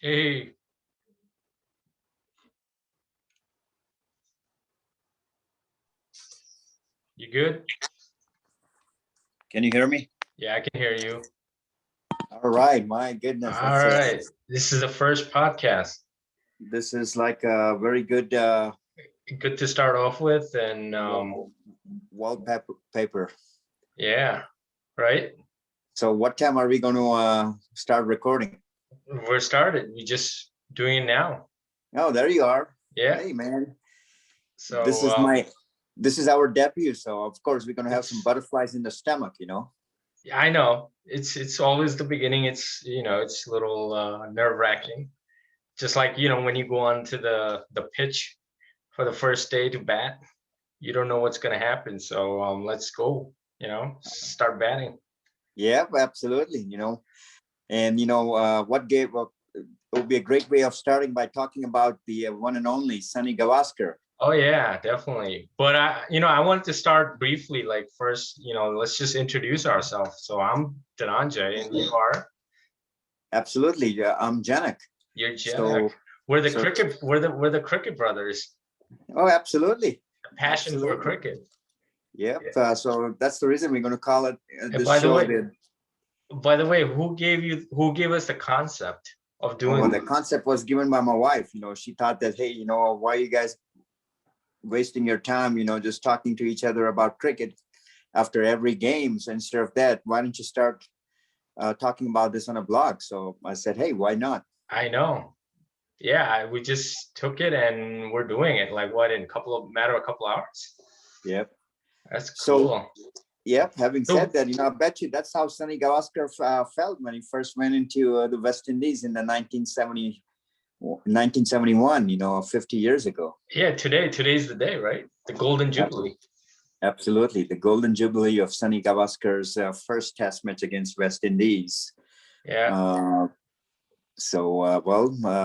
Hey, you good? Can you hear me? Yeah, I can hear you. All right, my goodness, All right. This is the first podcast. this is like a very good Good to start off with, and wallpaper. yeah, right. So what time are we going to start recording? We're started. We just doing it now. Oh, there you are. Yeah. Hey, man, this So is my this is our debut. So of course we're going to have some it's butterflies in the stomach, you know. I know it's always the beginning. It's a little nerve-wracking. Just like when you go on to the pitch for the first day to bat, you don't know what's gonna happen. So let's go. Start batting. Yeah, absolutely. And what gave it would be a great way of starting by talking about the one and only Sonny Gavaskar. Oh yeah, definitely. But I wanted to start briefly. Like first, let's just introduce ourselves. So I'm Dhananjay, and you are Absolutely, yeah, I'm Janak. you're Janak. So, We're the so cricket. We're the cricket brothers. oh, absolutely, Passion for absolutely. cricket. Yep. Yeah. So that's the reason we're going to call it And this show. by the way, who gave us the concept of Well, doing the this? concept was given by my wife. She thought that, hey, why are you guys wasting your time, just talking to each other about cricket after every game? So instead of that, why don't you start talking about this on a blog? So I said, hey, why not? I know. Yeah, we just took it and we're doing it. Like what in a couple hours? Yep. That's So, cool. yep. Having said So that, I bet you that's how Sonny Gavaskar felt when he first went into the West Indies in the 1971, 50 years ago. yeah, today's the day, right? The Golden Jubilee. Absolutely. The golden jubilee of Sonny Gavaskar's first test match against West Indies. Yeah.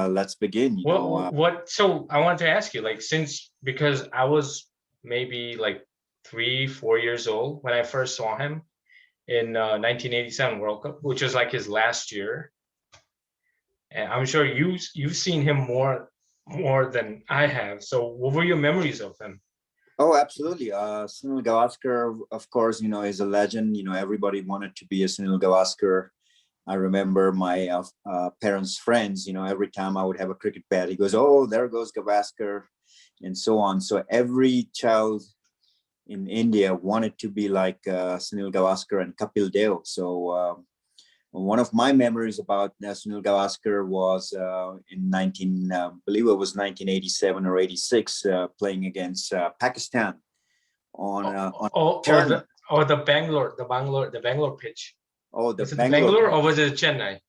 Let's begin. So I wanted to ask you, like, because I was maybe like 3, 4 years old when I first saw him in 1987 World Cup, which was like his last year. And I'm sure you've seen him more than I have. So what were your memories of him? Oh, absolutely. Sunil Gavaskar, of course, is a legend. Everybody wanted to be a Sunil Gavaskar. I remember my parents' friends, every time I would have a cricket bat, he goes, oh, there goes Gavaskar, and so on. So every child in India wanted to be like Sunil Gavaskar and Kapil Dev. So one of my memories about Sunil Gavaskar was in believe it was 1987 or 86, playing against Pakistan on Oh, oh, tournament. the Bangalore pitch. Oh, the Was it the Bangalore Bangalore or pitch. was it Chennai?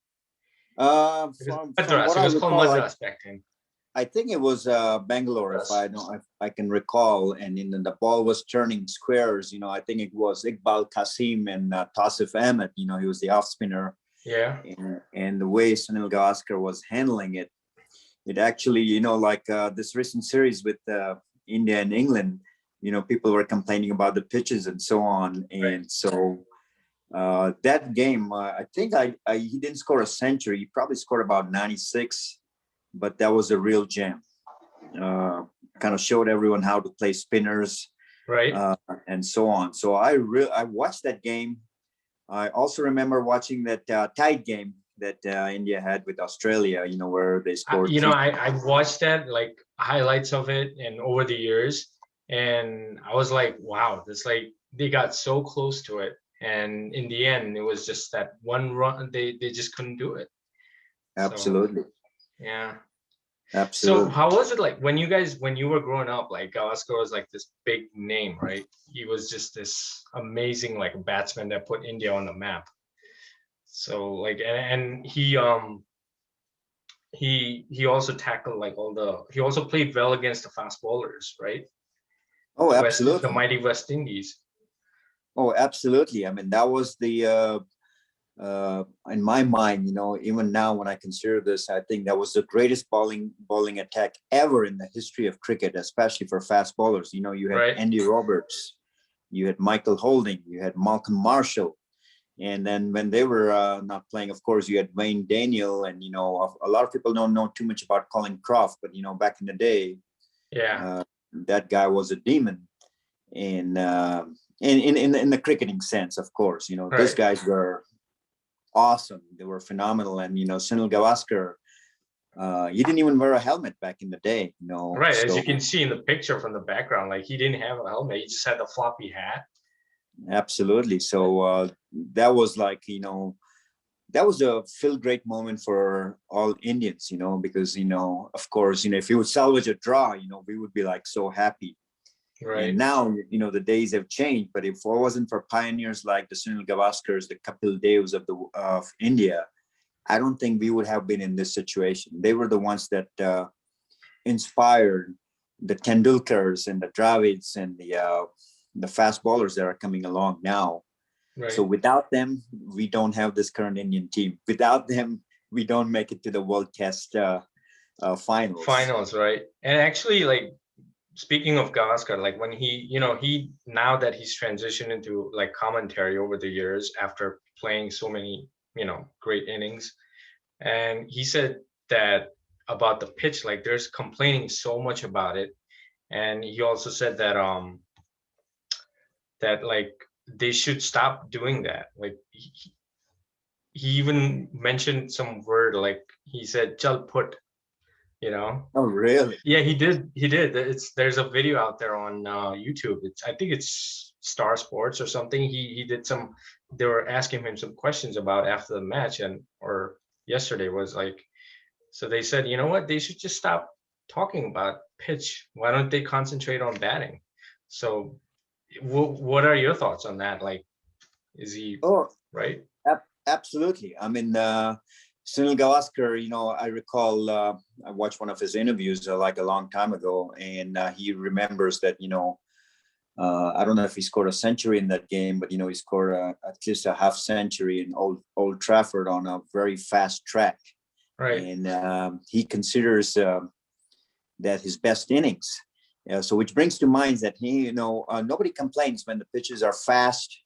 From Madras. what It I was called recall, Madras back then. I think it was Bangalore, Madras. if I can recall, and the ball was turning squares. I think it was Iqbal Qasim and Tasif Ahmed. He was the off spinner, Yeah. and the way Sunil Gavaskar was handling it, it actually, like this recent series with India and England, people were complaining about the pitches and so on, and Right. so that game, I think he didn't score a century. He probably scored about 96, but that was a real gem. Uh, Kind of showed everyone how to play spinners Right. and so on. So I watched that game. I also remember watching that tied game that India had with Australia. Where they scored three. I watched that like highlights of it and over the years, and I was like, wow, this like they got so close to it, and in the end, it was just that one run. They just couldn't do it. So Absolutely, yeah. So absolutely. how was it like when you were growing up? Like Gavaskar was like this big name, right? He was just this amazing like batsman that put India on the map. So like and he also tackled like he also played well against the fast bowlers, right? Oh, The absolutely. mighty West Indies. Oh, absolutely. I mean, that was the in my mind, even now when I consider this, I think that was the greatest bowling attack ever in the history of cricket, especially for fast bowlers. You had Right. Andy Roberts, you had Michael Holding, you had Malcolm Marshall, And then when they were not playing, of course, you had Wayne Daniel, and a lot of people don't know too much about Colin Croft, but back in the day, Yeah. that guy was a demon. And in the cricketing sense, of course, these Right. guys were awesome. They were phenomenal. And Sunil Gavaskar, he didn't even wear a helmet back in the day. Right. As So you can see in the picture from the background, like he didn't have a helmet. He just had the floppy hat. absolutely. So that was like that was a feel great moment for all Indians, because of course, if you would salvage a draw, we would be like so happy. And Right. now, the days have changed. But if it wasn't for pioneers like the Sunil Gavaskars, the Kapil Devs of India, I don't think we would have been in this situation. They were the ones that inspired the Tendulkars and the Dravids and the fast bowlers that are coming along now. So Right. without them, we don't have this current Indian team. Without them, we don't make it to the World Test finals. Finals, right? And actually, like speaking of Gavaskar, like when he now that he's transitioned into like commentary over the years after playing so many, great innings, and he said that about the pitch, like there's complaining so much about it. And he also said that like they should stop doing that. Like he even mentioned some word, like he said "chal put," you know. Oh, really? Yeah, he did. There's a video out there on YouTube. I think it's Star Sports or something. He did some. They were asking him some questions about after the match, and or yesterday was like, so they said, you know what, they should just stop talking about pitch. Why don't they concentrate on batting? So what are your thoughts on that? Like, is he Oh, right? absolutely. I mean, Sunil Gavaskar, I recall I watched one of his interviews like a long time ago, and he remembers that, I don't know if he scored a century in that game, but, he scored at least a half century in Old Trafford on a very fast track. Right. And he considers that his best innings. So which brings to mind that nobody complains when the pitches are fast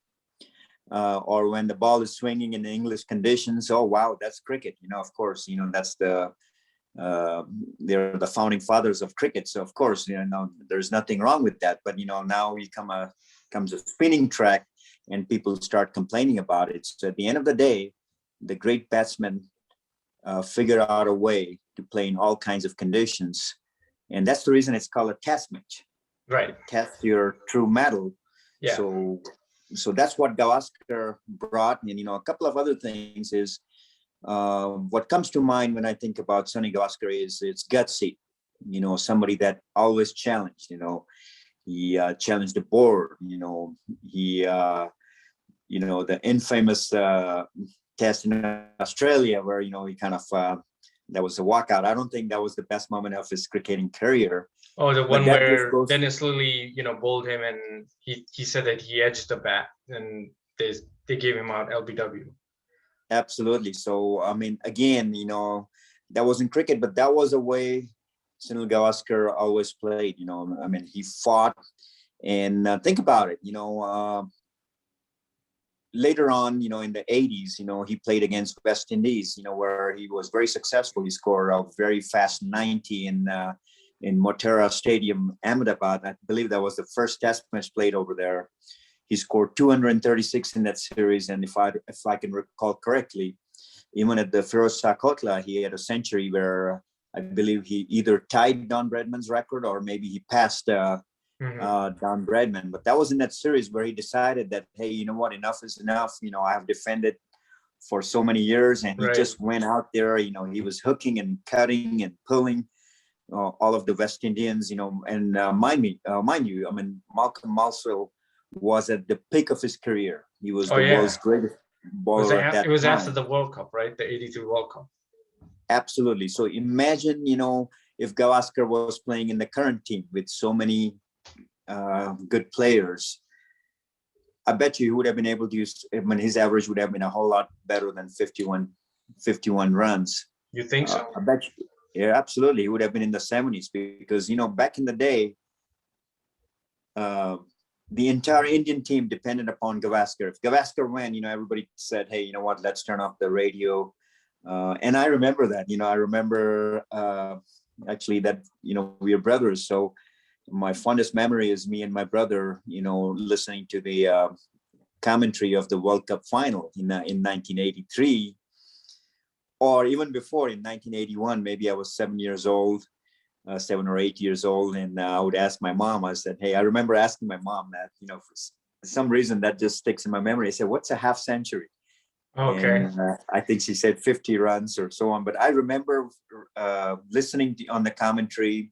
or when the ball is swinging in the English conditions. Oh, wow, that's cricket. Of course, that's they're the founding fathers of cricket. So of course, there's nothing wrong with that. But, now comes a spinning track and people start complaining about it. So at the end of the day, the great batsmen figure out a way to play in all kinds of conditions. And that's the reason it's called a test match. Right. Test your true mettle. Yeah. So that's what Gavaskar brought. And, a couple of other things is what comes to mind when I think about Sonny Gavaskar is it's gutsy, somebody that always challenged, he challenged the board, he, the infamous test in Australia where, he kind of, that was a walkout. I don't think that was the best moment of his cricketing career. Oh, the But one that just where goes, Dennis Lilly, bowled him, and he said that he edged the bat, and they gave him out LBW. absolutely. So, I mean, again, that wasn't cricket, but that was a way Sunil Gavaskar always played. I mean, he fought, and think about it. Later on, in the 80s, he played against West Indies, where he was very successful. He scored a very fast 90 in Motera Stadium, Ahmedabad. I believe that was the first test match played over there. He scored 236 in that series. And if I can recall correctly, even at the Firozshah Kotla, he had a century where I believe he either tied Don Bradman's record or maybe he passed Don Bradman. But that was in that series where he decided that, hey, you know what, enough is enough. I have defended for so many years, and he Right. just went out there. He was hooking and cutting and pulling all of the West Indians. And mind you, I mean, Malcolm Marcel was at the peak of his career. He was Oh the yeah. world's greatest bowler at that It was time. after the World Cup, right? The '83 World Cup. Absolutely. So imagine, if Gavaskar was playing in the current team with so many good players, I bet you he would have been able to use, I mean, his average would have been a whole lot better than 51 runs. You think so? I bet you, yeah, absolutely. He would have been in the 70s because, back in the day, the entire Indian team depended upon Gavaskar. If Gavaskar went, everybody said, hey, you know what, let's turn off the radio. And I remember that, I remember actually that, we are brothers. So my fondest memory is me and my brother, listening to the commentary of the World Cup final in 1983, or even before in 1981. Maybe I was 7 years old, 7 or 8 years old. And I would ask my mom, I said, hey, I remember asking my mom that, for some reason that just sticks in my memory. I said, what's a half century? Okay. And I think she said 50 runs or so on. But I remember listening on the commentary.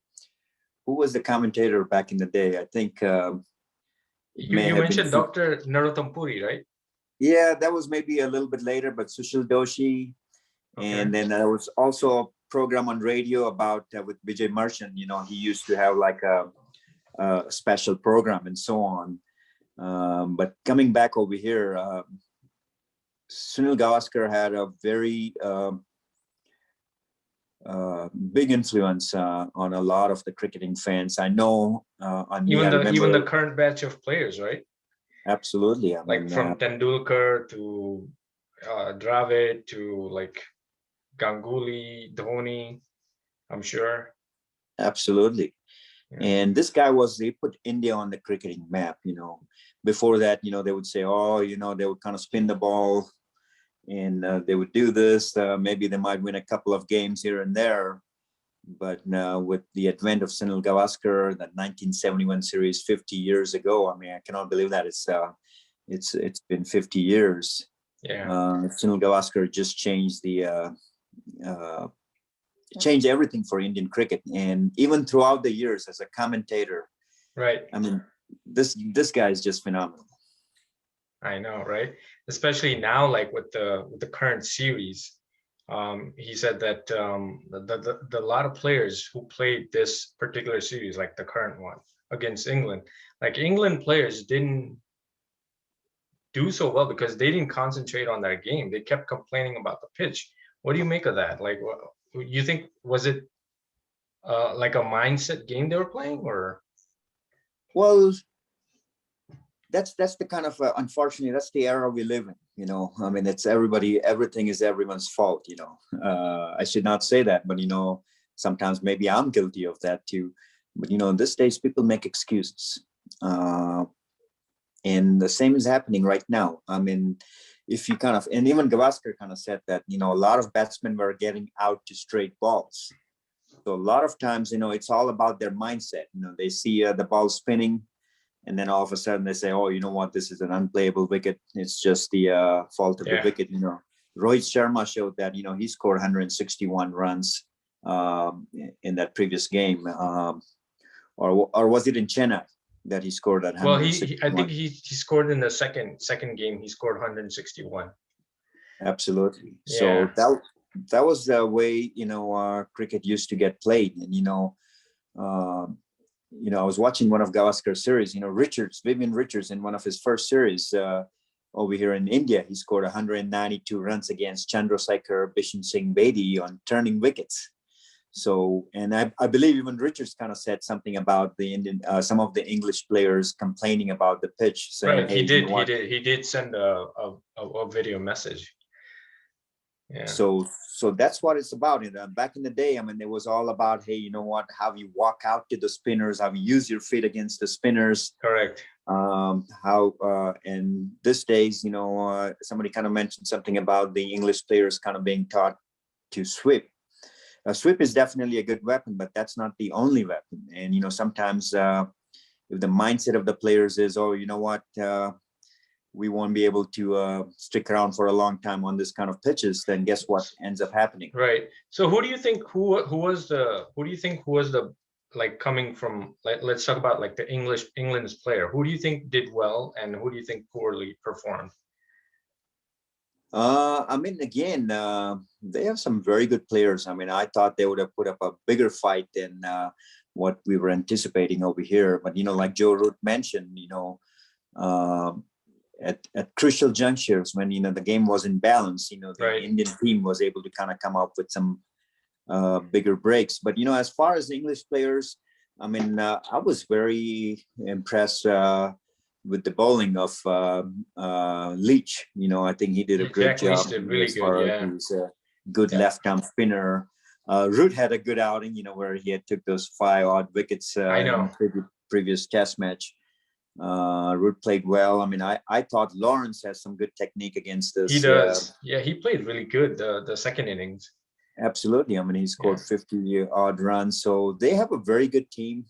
Who was the commentator back in the day? I think it may You have been mentioned Dr. Narottam Puri, right? Yeah, that was maybe a little bit later, but Sushil Doshi. Okay. And then there was also a program on radio about with Vijay Merchant. He used to have like a special program and so on. But coming back over here, Sunil Gavaskar had a very big influence on a lot of the cricketing fans. I know on me, even the current batch of players, right? Absolutely. I like mean, from Tendulkar to Dravid to like Ganguly, Dhoni, I'm sure. Absolutely. Yeah. And this guy they put India on the cricketing map. Before that, they would say, oh, they would kind of spin the ball and they would do this. Maybe they might win a couple of games here and there. But with the advent of Sunil Gavaskar, that 1971 series 50 years ago, I mean, I cannot believe that it's been 50 years. Yeah. Sunil Gavaskar just changed changed everything for Indian cricket. And even throughout the years as a commentator, right. I mean, this guy is just phenomenal. I know, right? Especially now, like with the current series. He said that the lot of players who played this particular series, like the current one against England, like England players didn't do so well because they didn't concentrate on their game. They kept complaining about the pitch. What do you make of that? Like, you think, was it like a mindset game they were playing, or? Well, that's the kind of unfortunately, that's the era we live in. I mean, it's everything is everyone's fault. I should not say that, but sometimes maybe I'm guilty of that too. But these days people make excuses, and the same is happening right now. I mean, if you and even Gavaskar kind of said that a lot of batsmen were getting out to straight balls. So a lot of times, it's all about their mindset. They see the ball spinning, and then all of a sudden they say, oh, you know what, this is an unplayable wicket. It's just the fault of the wicket. Rohit Sharma showed that, he scored 161 runs in that previous game. Or was it in Chennai that he scored that? Well, I think he scored in the second game. He scored 161. Absolutely. Yeah. So that was the way, cricket used to get played. And, I was watching one of Gavaskar's series, Vivian Richards in one of his first series over here in India. He scored 192 runs against Chandrasekhar Bishan Singh Bedi on turning wickets. So, and I believe even Richards kind of said something about the some of the English players complaining about the pitch. Saying, right. Hey, he did send a video message. Yeah. So that's what it's about. Back in the day, I mean, it was all about, hey, you know what, how you walk out to the spinners, how you use your feet against the spinners. Correct. And these days, somebody kind of mentioned something about the English players kind of being taught to sweep. Sweep is definitely a good weapon, but that's not the only weapon. And, sometimes if the mindset of the players is, oh, you know what, we won't be able to stick around for a long time on this kind of pitches, then guess what ends up happening? Right. So who do you think who was the like coming from, let's talk about like the England's player. Who do you think did well and who do you think poorly performed? I mean, again, they have some very good players. I mean, I thought they would have put up a bigger fight than what we were anticipating over here. But, like Joe Root mentioned, at crucial junctures when, the game was in balance, the right. Indian team was able to kind of come up with some bigger breaks. But, as far as the English players, I mean, I was very impressed with the bowling of Leach. You know, I think he did a great Jack Leach job did really as good. far as Yeah. he's a good Yeah. left-arm spinner. Root had a good outing, you know, where he had took those 5 odd wickets I know. in the previous test match. Root played well. I mean, I thought Lawrence has some good technique against this. He does. Yeah, he played really good the second innings. Absolutely. I mean, he scored 50 odd runs. So they have a very good team.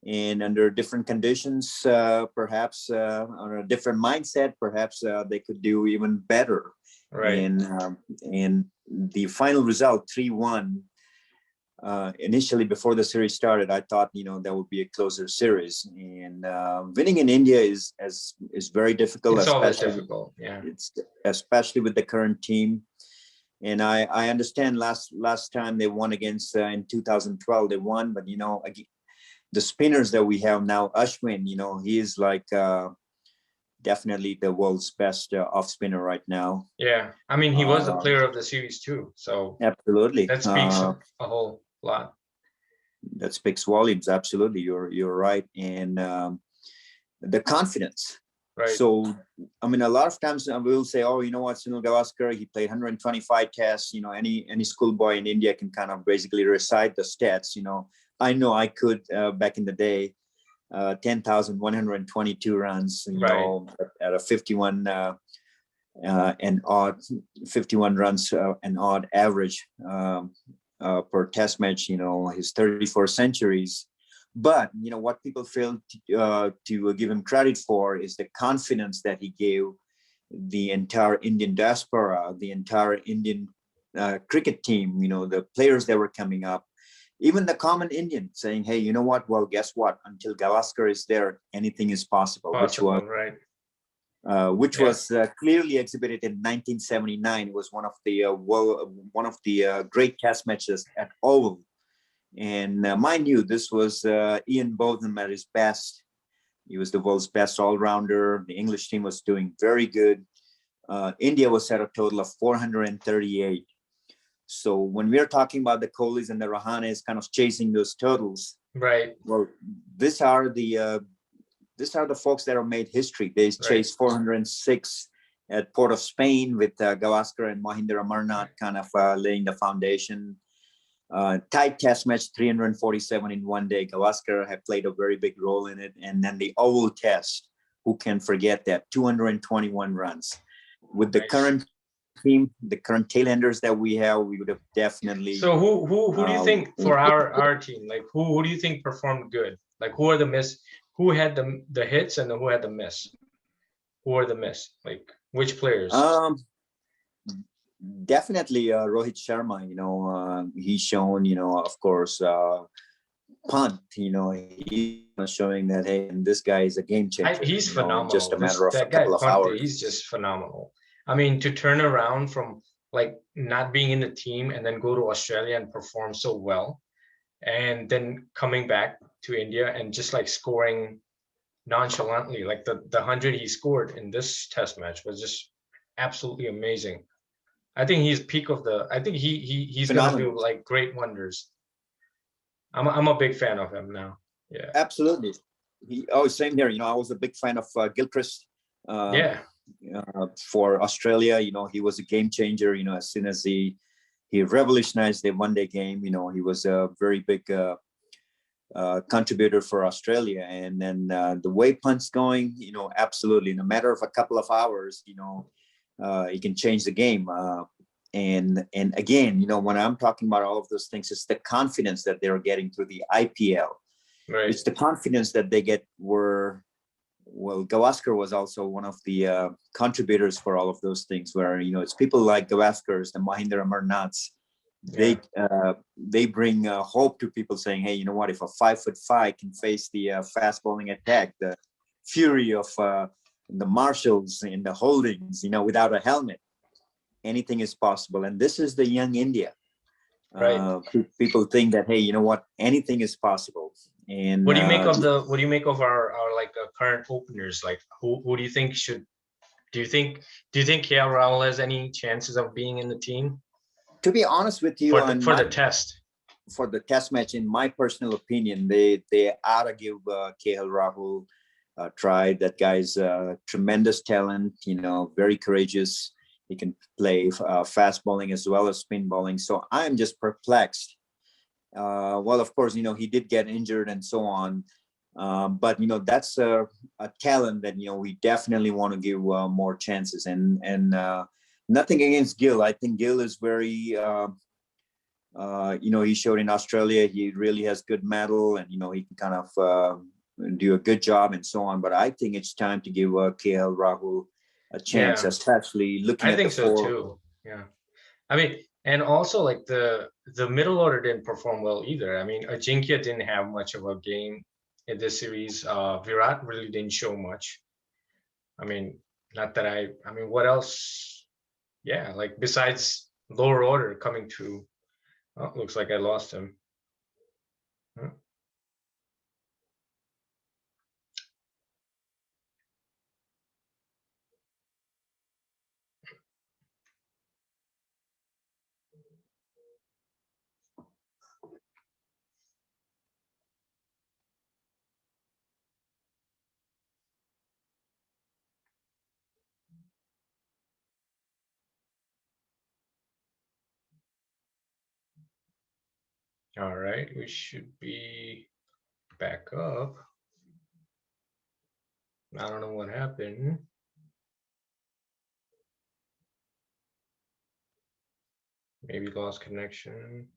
And under different conditions, perhaps on a different mindset, perhaps they could do even better. Right. And the final result, 3-1. Initially, before the series started, I thought, you know, that would be a closer series. And winning in India is very difficult. It's always difficult. Yeah. It's especially with the current team. And I understand last time they won against in 2012 they won, but you know, again, the spinners that we have now, Ashwin, you know, he is like definitely the world's best off spinner right now. Yeah, I mean, he was the player of the series too, so absolutely that speaks a whole lot. That speaks volumes. Absolutely, you're right, and the confidence. Right. So, I mean, a lot of times we'll say, "Oh, you know what, Sunil Gavaskar, he played 125 tests." You know, any schoolboy in India can kind of basically recite the stats. You know I could back in the day, 10,122 runs. You know, at a 51 and odd 51 runs an odd average per test match. You know, his 34 centuries. But you know what people fail to give him credit for is the confidence that he gave the entire Indian diaspora, the entire Indian cricket team. You know, the players that were coming up, even the common Indian, saying, "Hey, you know what? Well, guess what? Until Gavaskar is there, anything is possible." Which was clearly exhibited in 1979. It was one of the great test matches at Oval. And mind you, this was Ian Botham at his best. He was the world's best all-rounder. The English team was doing very good. India was at a total of 438. So when we're talking about the Kohlis and the Rahanes kind of chasing those totals, right? Well, these are the folks that have made history. They chased 406 at Port of Spain with Gavaskar and Mahendra Amarnath kind of laying the foundation. Tight test match, 347 in one day. Gavaskar had played a very big role in it. And then the Oval Test, who can forget that? 221 runs. With the current team, the current tailenders that we have, we would have definitely. So who do you think for our team? Like who do you think performed good? Like who are the miss? Who had the hits and who had the miss? Who are the miss? Like which players? Definitely Rohit Sharma. You know, he's shown. You know, of course, Pant. You know, he's showing that hey, this guy is a game changer. He's phenomenal. Just a matter of a couple of hours. He's just phenomenal. I mean, to turn around from like not being in the team and then go to Australia and perform so well, and then coming back to India and just like scoring nonchalantly, like the 100 he scored in this test match was just absolutely amazing. I think he's peak of the. I think he's gonna do like great wonders. I'm a big fan of him now. Yeah, absolutely. Same here. You know, I was a big fan of Gilchrist. For Australia, you know, he was a game changer. You know, as soon as he revolutionized the one-day game, you know, he was a very big contributor for Australia. And then the way Pant's going, you know, absolutely, in a matter of a couple of hours, you know, he can change the game. And again, you know, when I'm talking about all of those things, it's the confidence that they're getting through the IPL. Right. It's the confidence that they get Gavaskar was also one of the contributors for all of those things where, you know, it's people like Gavaskar's, the Mahendra Amarnaths. They bring hope to people saying, hey, you know what, if a 5'5" can face the fast bowling attack, the fury of the Marshalls and the Holdings, you know, without a helmet, anything is possible. And this is the young India. Right. People think that, hey, you know what, anything is possible. And what do you make of our like current openers? Like who do you think do you think KL Rahul has any chances of being in the team? To be honest with you, for the test match, in my personal opinion, they ought to give KL Rahul tried. That guy's tremendous talent, very courageous. He can play fast bowling as well as spin bowling. So I'm just perplexed. Well, of course, he did get injured and so on. But that's a talent that we definitely want to give more chances. And nothing against Gill. I think Gill is very he showed in Australia he really has good mettle, and he can kind of do a good job and so on. But I think it's time to give KL Rahul a chance, Yeah, especially looking I at the think so four. too. Yeah. I mean, and also like the middle order didn't perform well either. I mean, Ajinkya didn't have much of a game in this series. Virat really didn't show much. I mean, not that I mean, what else? Yeah, like besides lower order coming to, oh, looks like I lost him. Huh. All right, we should be back up. I don't know what happened. Maybe lost connection.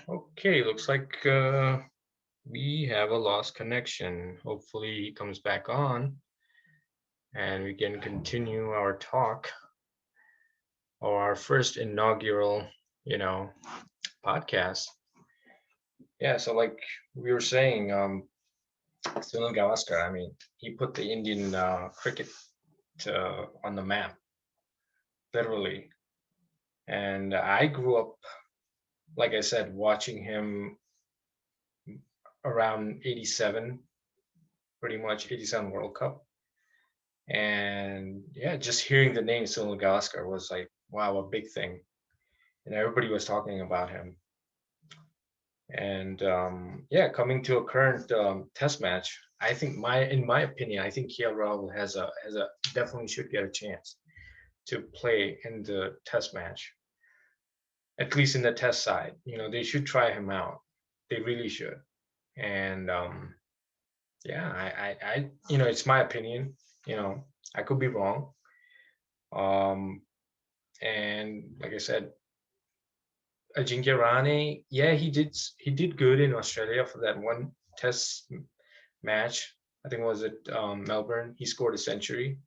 Okay, looks like we have a lost connection. Hopefully he comes back on and we can continue our talk or our first inaugural, you know, podcast. Yeah, so like we were saying, Sunil Gavaskar, I mean, he put the Indian cricket on the map, literally. And I grew up, like I said, watching him around 87, pretty much 87 World Cup. And yeah, just hearing the name Sunil Gavaskar was like, wow, a big thing. And everybody was talking about him. And yeah, coming to a current test match, I think in my opinion, I think KL Rahul has a definitely should get a chance to play in the test match, at least in the test side. They should try him out. They really should. And yeah, it's my opinion. I could be wrong. Um, and like I said, Ajinkya Rahane, yeah, he did good in Australia for that one test match. I think it was at Melbourne. He scored a century.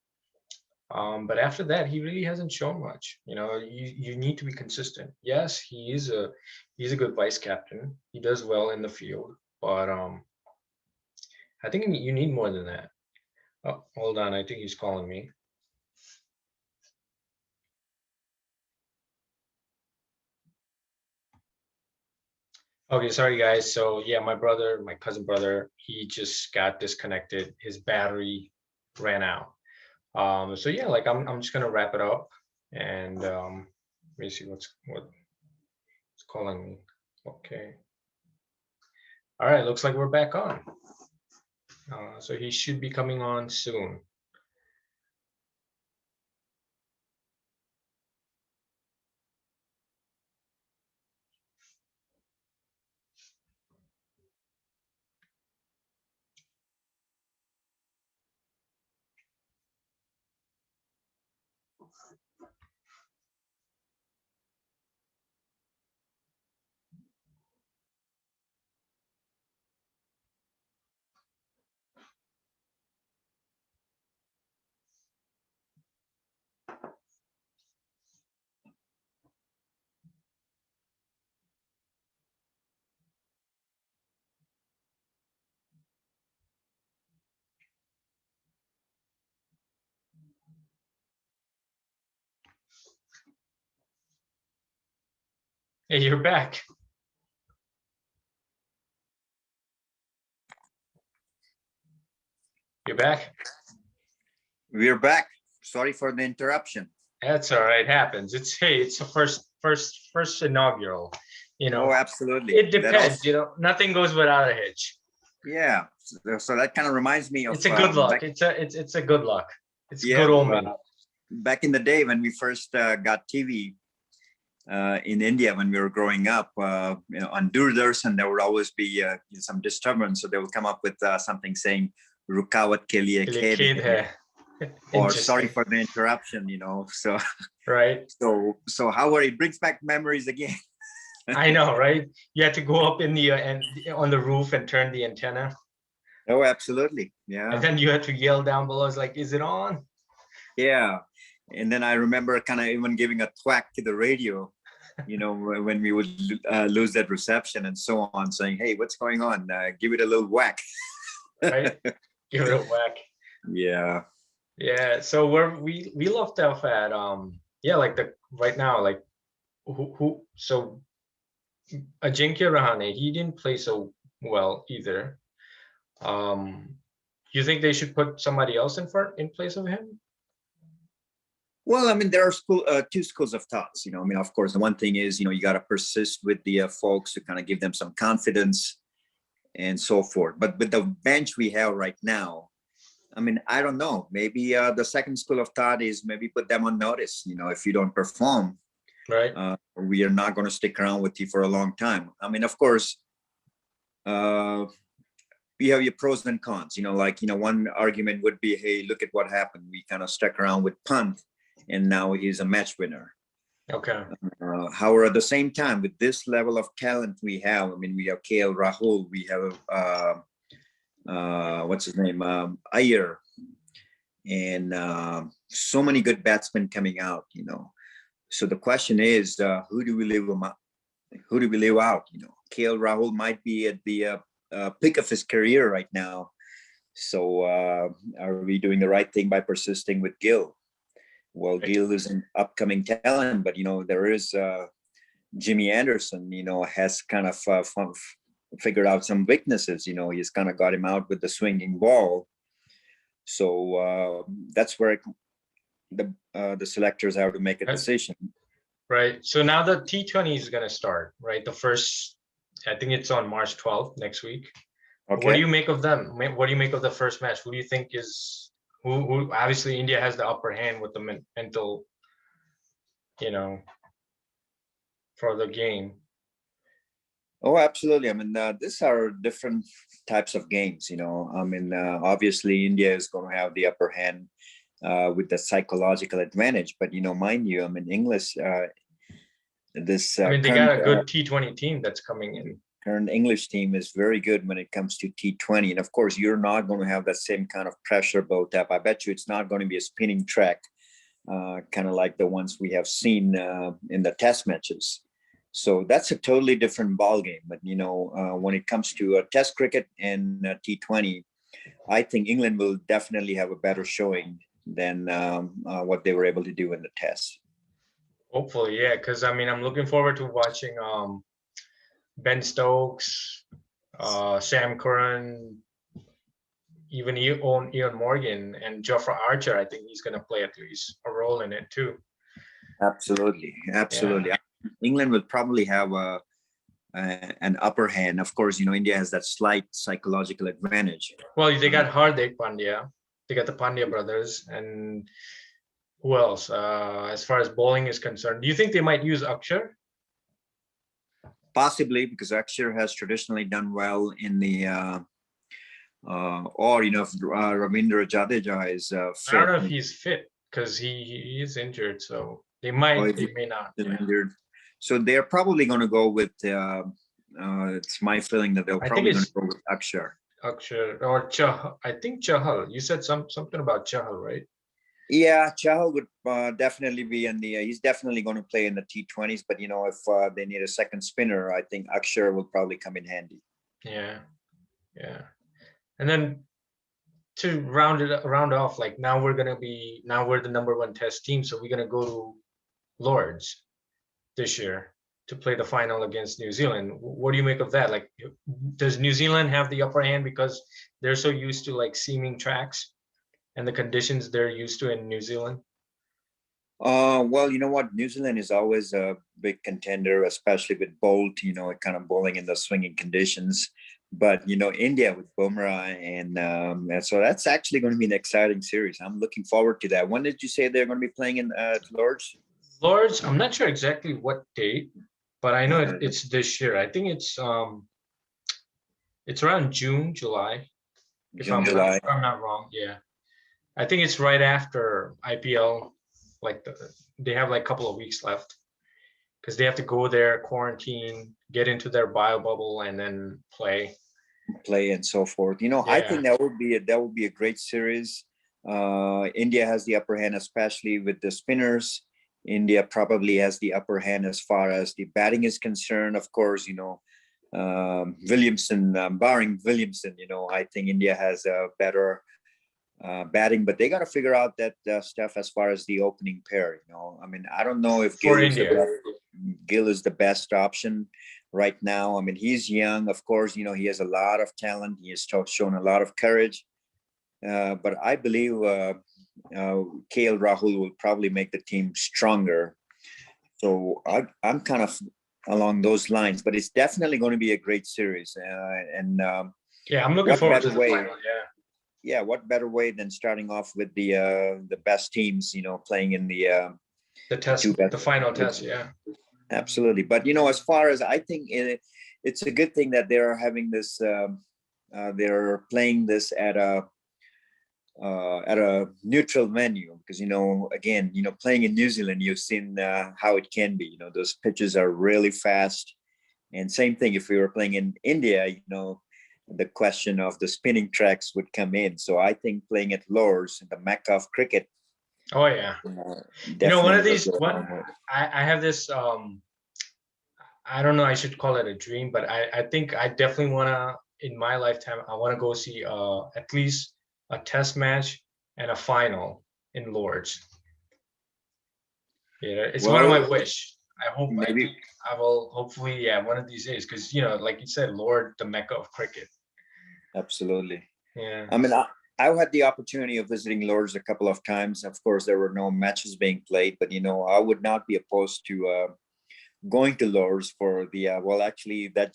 But after that, he really hasn't shown much. You need to be consistent. Yes, he's a good vice captain. He does well in the field, but I think you need more than that. Oh, hold on, I think he's calling me. Okay, sorry guys. So yeah, my cousin brother, he just got disconnected. His battery ran out. So yeah, like I'm just gonna wrap it up, and let me see what's calling me. Okay. All right, looks like we're back on. So he should be coming on soon. Hey, you're back. You're back. We're back. Sorry for the interruption. That's all right. Happens. It's a first inaugural. You Oh, know, absolutely. it That depends. also, You know, nothing goes without a hitch. yeah. So that kind of reminds me of It's a good luck. back, It's a good luck. It's yeah, good omen. back in the day when we first got TV in India when we were growing up, on Doordarshan, there would always be some disturbance. So they would come up with something saying "Rukawat ke liye Really khed kid hai," hai. or "Sorry Interesting, for the interruption." So right? so how are it brings back memories again. I know, right? You had to go up in the and on the roof and turn the antenna, Oh, absolutely. and Yeah. then you had to yell down below. It's like, is it on? Yeah. And then I remember kind of even giving a thwack to the radio, when we would lose that reception and so on, saying, "Hey, what's going on? Give it a little whack." Right? Give it a whack. Yeah. Yeah. So we left off at yeah, like the right now, like who so Ajinkya Rahane, he didn't play so well either. You think they should put somebody else in place of him? Well, I mean, there are two schools of thoughts. I mean, of course, the one thing is, you got to persist with the folks to kind of give them some confidence and so forth. But with the bench we have right now, I mean, I don't know. Maybe the second school of thought is maybe put them on notice. If you don't perform, Right. we are not going to stick around with you for a long time. I mean, of course, uh, you have your pros and cons. One argument would be, hey, look at what happened. We kind of stuck around with Pant, and now he's a match winner. Okay. However, at the same time, with this level of talent we have, I mean, we have KL Rahul, we have what's his name, Iyer, and so many good batsmen coming out. So the question is, who do we leave out? Who do we leave out? KL Rahul might be at the peak of his career right now. So are we doing the right thing by persisting with Gill? Well, Right. Gill is an upcoming talent, but there is Jimmy Anderson. Has kind of figured out some weaknesses. He's kind of got him out with the swinging ball. So that's where the selectors have to make a decision. Right. So now the T20 is going to start, right? The first, I think it's on March 12th next week. Okay. What do you make of them? What do you make of the first match? Who do you think is who obviously India has the upper hand with the mental, for the game. Oh, absolutely. I mean, these are different types of games. I mean, obviously, India is going to have the upper hand with the psychological advantage. But mind you, I mean, English. This I mean, they current got a good T20 team that's coming in. current English team is very good when it comes to T20, and of course, you're not going to have that same kind of pressure built up. I bet you it's not going to be a spinning track, kind of like the ones we have seen in the Test matches. So that's a totally different ball game. But when it comes to Test cricket and T20, I think England will definitely have a better showing than what they were able to do in the Test. Hopefully, yeah, because I mean, I'm looking forward to watching Ben Stokes, Sam Curran, even Ian Morgan and Jofra Archer. I think he's going to play at least a role in it too. Absolutely. Yeah. England will probably have an upper hand. Of course, India has that slight psychological advantage. Well, they got Hardik Pandya, they got the Pandya brothers, and who else? As far as bowling is concerned, do you think they might use Akshar? Possibly, because Akshar has traditionally done well in the or if Ravindra Jadeja is fit. I don't know if he's fit because he is injured, so they might, they may not. Yeah. Injured. So they're probably going to go with. It's my feeling that they're probably going to go with Akshar. Akshar or Chahal. I think Chahal. You said something about Chahal, right? Yeah, Chahal would definitely be in the. He's definitely going to play in the T20s. But if they need a second spinner, I think Akshar will probably come in handy. Yeah, yeah. And then to round off, like now we're the number one test team, so we're gonna go to Lords this year to play the final against New Zealand. What do you make of that? Like, does New Zealand have the upper hand because they're so used to like seaming tracks and the conditions they're used to in New Zealand? Well, you know what? New Zealand is always a big contender, especially with Bolt, kind of bowling in the swinging conditions. But, India with Bumrah and so that's actually going to be an exciting series. I'm looking forward to that. When did you say they're going to be playing in Lords? Lords, I'm not sure exactly what date, but I know Uh, it's this year. I think it's around June, July, if June, July. I'm not wrong. Yeah. I think it's right after IPL, like they have like a couple of weeks left because they have to go there, quarantine, get into their bio bubble, and then play. Play and so forth. I Yeah. think that would be a great series. India has the upper hand, especially with the spinners. India probably has the upper hand as far as the batting is concerned. Of course, Williamson, barring Williamson, I think India has a better batting, but they got to figure out that stuff as far as the opening pair. I mean, I don't know if For Gill India. is the best option right now. I mean, he's young, of course. He has a lot of talent. He has shown a lot of courage. But I believe KL Rahul will probably make the team stronger. So I'm kind of along those lines. But it's definitely going to be a great series. And Yeah, I'm looking what forward to better the way? final. Yeah. Yeah, what better way than starting off with the best teams, playing in the two best. The final test. Yeah. Absolutely, but as far as I think, it's a good thing that they're having this. They're playing this at a neutral venue because again, playing in New Zealand, you've seen how it can be. Those pitches are really fast, and same thing if we were playing in India. The question of the spinning tracks would come in. So I think playing at Lords, the mecca of cricket, Oh yeah. One definitely of will these go a what long way. I have this I don't know, I should call it a dream, but I think I definitely wanna in my lifetime, I wanna go see at least a test match and a final in Lords. Yeah, it's one of my Well, wish. I maybe. think I will hopefully, yeah, one of these days, because like you said, Lord, the Mecca of cricket. Absolutely. Yeah. I mean, I've had the opportunity of visiting Lords a couple of times. Of course, there were no matches being played, but I would not be opposed to going to Lords for the. Well, actually, that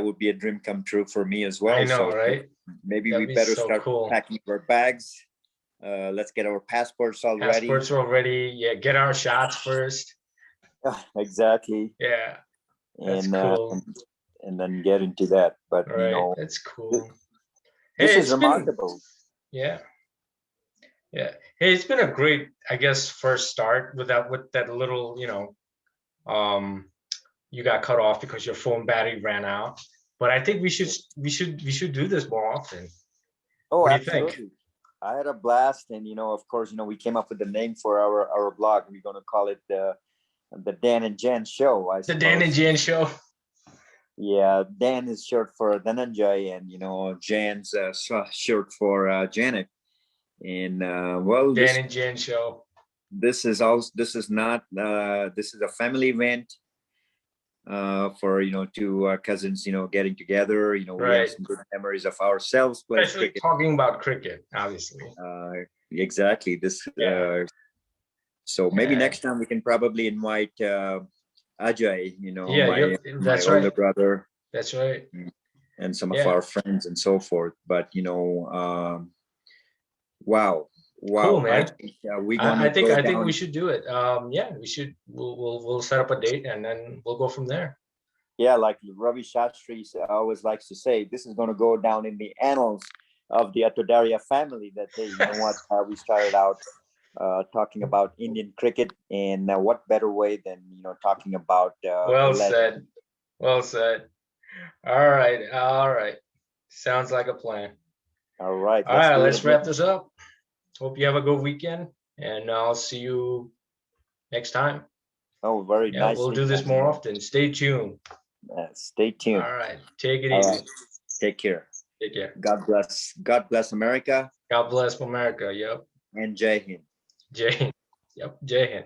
would be a dream come true for me as I well. know, So right? maybe we That'd be better so start cool. packing our bags. Let's get our passports all ready. Passports are already, yeah, get our shots first. Exactly, Yeah, that's and cool. and then get into that. But All right, that's th- cool. this Hey, is it's been, remarkable. yeah, yeah. Hey, it's been a great, I guess, first start with that little, um, you got cut off because your phone battery ran out. But I think we should do this more often. Oh, What do you think? absolutely. I had a blast, and of course, we came up with the name for our blog. We're going to call it the Dan and Jan Show, I The Dan and suppose. Jan show. Yeah, Dan is short for Dhananjay, and Jan's short for Janet. And well, Dan and Jan show. this is a family event for two cousins, getting together. We have Right. some good memories of ourselves playing Especially cricket. talking about cricket, obviously. Exactly. This Yeah. So maybe Yeah. next time we can probably invite Ajay, Yeah, my that's older right. brother, That's right. and some of Yeah. our friends and so forth. But wow, Cool, wow! I man. think we're I gonna think go I think we down. should do it. Yeah, we should. We'll set up a date and then we'll go from there. Yeah, like Ravi Shastri always likes to say, this is gonna go down in the annals of the Atodaria family. That hey, you know what? We started out talking about Indian cricket, and what better way than talking about a Well legend. said. Well said. All right. All right. Sounds like a plan. All right, All let's right, do it let's wrap again. this up. Hope you have a good weekend and I'll see you next time. Oh, very Yeah, nice we'll do seeing this more often. Stay tuned. Stay tuned. All right. Take it All right, easy. take care. Take care. God bless. God bless America God bless America. Yep. and Jai Hind. Jay. Yep. Jay Hind.